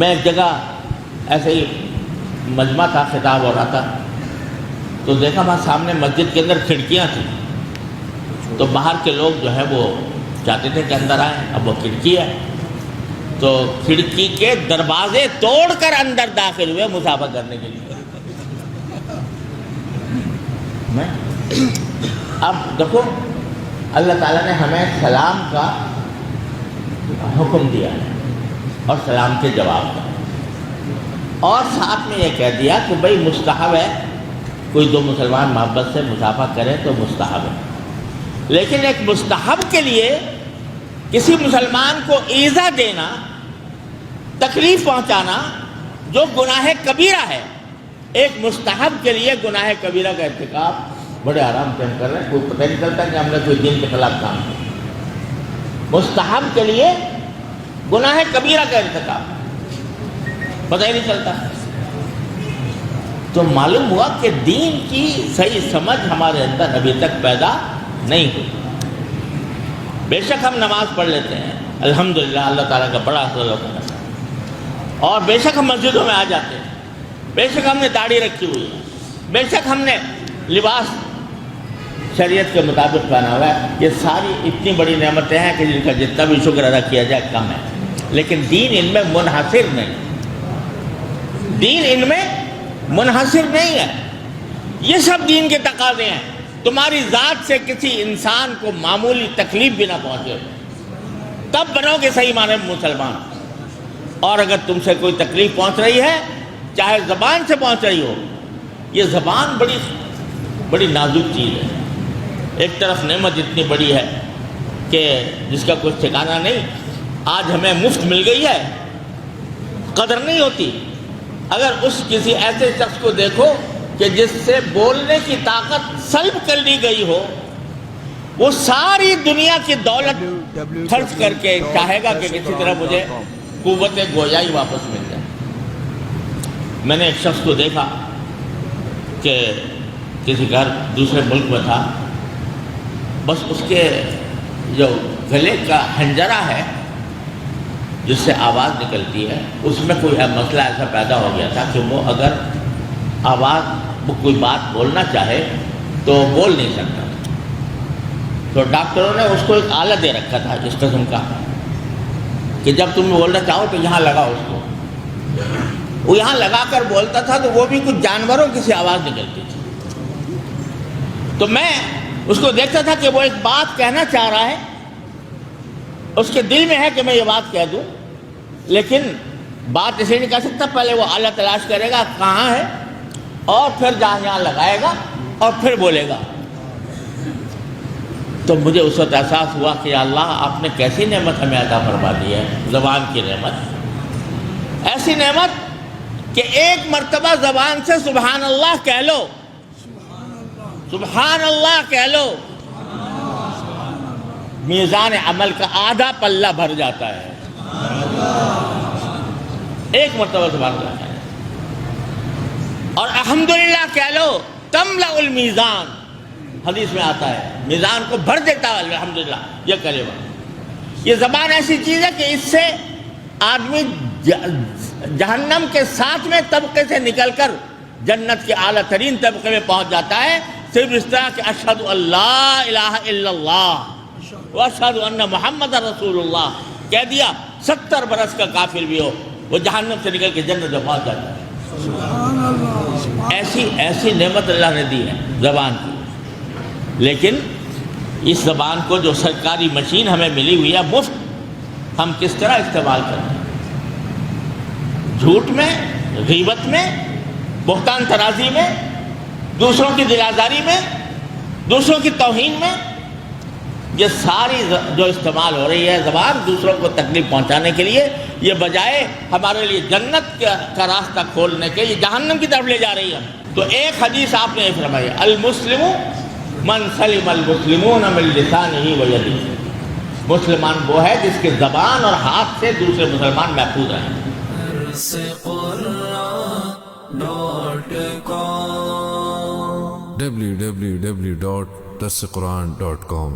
میں ایک جگہ ایسے ہی مجمع تھا، خطاب ہو رہا تھا، تو دیکھا وہاں سامنے مسجد کے اندر کھڑکیاں تھیں، تو باہر کے لوگ جو ہے وہ چاہتے تھے کہ اندر آئیں، اب وہ کھڑکی ہے تو کھڑکی کے دروازے توڑ کر اندر داخل ہوئے مسافہ کرنے کے لیے۔ اب دیکھو اللہ تعالیٰ نے ہمیں سلام کا حکم دیا ہے اور سلام کے جواب کا، اور ساتھ میں یہ کہہ دیا کہ بھئی مستحب ہے کوئی دو مسلمان محبت سے مسافہ کرے تو مستحب ہے، لیکن ایک مستحب کے لیے کسی مسلمان کو ایذا دینا، تکلیف پہنچانا جو گناہ کبیرہ ہے، ایک مستحب کے لیے گناہ کبیرہ کا ارتکاب بڑے آرام سے ہم کر رہے ہیں، کوئی پتہ نہیں چلتا کہ ہم نے کوئی دین کے خلاف کام کیا۔ مستحب کے لیے گناہ کبیرہ کا ارتکاب پتہ ہی نہیں چلتا۔ تو معلوم ہوا کہ دین کی صحیح سمجھ ہمارے اندر ابھی تک پیدا نہیں ہوئی۔ بے شک ہم نماز پڑھ لیتے ہیں، الحمدللہ، اللہ تعالیٰ کا بڑا فضل ہوتا ہے، اور بے شک ہم مسجدوں میں آ جاتے ہیں، بے شک ہم نے داڑھی رکھی ہوئی ہے، بے شک ہم نے لباس شریعت کے مطابق پہنا ہوا ہے۔ یہ ساری اتنی بڑی نعمتیں ہیں کہ جن کا جتنا بھی شکر ادا کیا جائے کم ہے، لیکن دین ان میں منحصر نہیں، دین ان میں منحصر نہیں ہے۔ یہ سب دین کے تقاضے ہیں۔ تمہاری ذات سے کسی انسان کو معمولی تکلیف بھی نہ پہنچے تب بنو گے صحیح معنی میں مسلمان، اور اگر تم سے کوئی تکلیف پہنچ رہی ہے، چاہے زبان سے پہنچ رہی ہو، یہ زبان بڑی نازک چیز ہے۔ ایک طرف نعمت اتنی بڑی ہے کہ جس کا کوئی ٹھکانہ نہیں، آج ہمیں مفت مل گئی ہے، قدر نہیں ہوتی۔ اگر اس کسی ایسے شخص کو دیکھو کہ جس سے بولنے کی طاقت سلب کر لی گئی ہو، وہ ساری دنیا کی دولت خرچ کر کے چاہے گا کہ کسی طرح مجھے قوت گویائی واپس مل جائے۔ میں نے ایک شخص کو دیکھا کہ کسی گھر دوسرے ملک میں تھا، بس اس کے جو گلے کا حنجرہ ہے جس سے آواز نکلتی ہے، اس میں کوئی مسئلہ ایسا پیدا ہو گیا تھا کہ وہ اگر وہ کوئی بات بولنا چاہے تو بول نہیں سکتا۔ تو ڈاکٹروں نے اس کو ایک آلہ دے رکھا تھا اس قسم کا کہ جب تم بولنا چاہو تو یہاں لگاؤ اس کو۔ وہ یہاں لگا کر بولتا تھا تو وہ بھی کچھ جانوروں کی سی آواز نکلتی تھی۔ تو میں اس کو دیکھتا تھا کہ وہ ایک بات کہنا چاہ رہا ہے، اس کے دل میں ہے کہ میں یہ بات کہہ دوں، لیکن بات اسے نہیں کہہ سکتا، پہلے وہ آلہ تلاش کرے گا کہاں ہے، اور پھر جہاں یہاں لگائے گا اور پھر بولے گا۔ تو مجھے اس وقت احساس ہوا کہ یا اللہ، آپ نے کیسی نعمت ہمیں عطا فرما دی ہے، زبان کی نعمت، ایسی نعمت کہ ایک مرتبہ زبان سے سبحان اللہ کہہ لو، سبحان اللہ کہہ لو، میزان عمل کا آدھا پلہ بھر جاتا ہے۔ ایک مرتبہ سبحان اللہ کہہ لو، اور الحمدللہ کہہ لو، تملأ المیزان، حدیث میں آتا ہے میزان کو بھر دیتا ہے الحمدللہ یہ کلمہ۔ یہ زبان ایسی چیز ہے کہ اس سے آدمی جہنم کے 7ویں طبقے سے نکل کر جنت کے اعلیٰ ترین طبقے میں پہنچ جاتا ہے، صرف اس طرح کہ اشہد ان لا الہ الا اللہ واشہد ان محمد رسول اللہ کہہ دیا، 70 برس کا کافر بھی ہو وہ جہنم سے نکل کے جنت میں پہنچ جاتا ہے۔ ایسی نعمت اللہ نے دی ہے زبان کی، لیکن اس زبان کو جو سرکاری مشین ہمیں ملی ہوئی ہے مفت، ہم کس طرح استعمال کریں؟ جھوٹ میں، غیبت میں، بہتان ترازی میں، دوسروں کی دل آزاری میں، دوسروں کی توہین میں، یہ ساری جو استعمال ہو رہی ہے زبان دوسروں کو تکلیف پہنچانے کے لیے، یہ بجائے ہمارے لیے جنت کا راستہ کھولنے کے یہ جہنم کی طرف لے جا رہی ہے۔ تو ایک حدیث آپ نے یہ فرمائی، المسلم من سلم المسلمون من لسانہ و یدہ، مسلمان وہ ہے جس کے زبان اور ہاتھ سے دوسرے مسلمان محفوظ ہیں۔ www.darsequran.com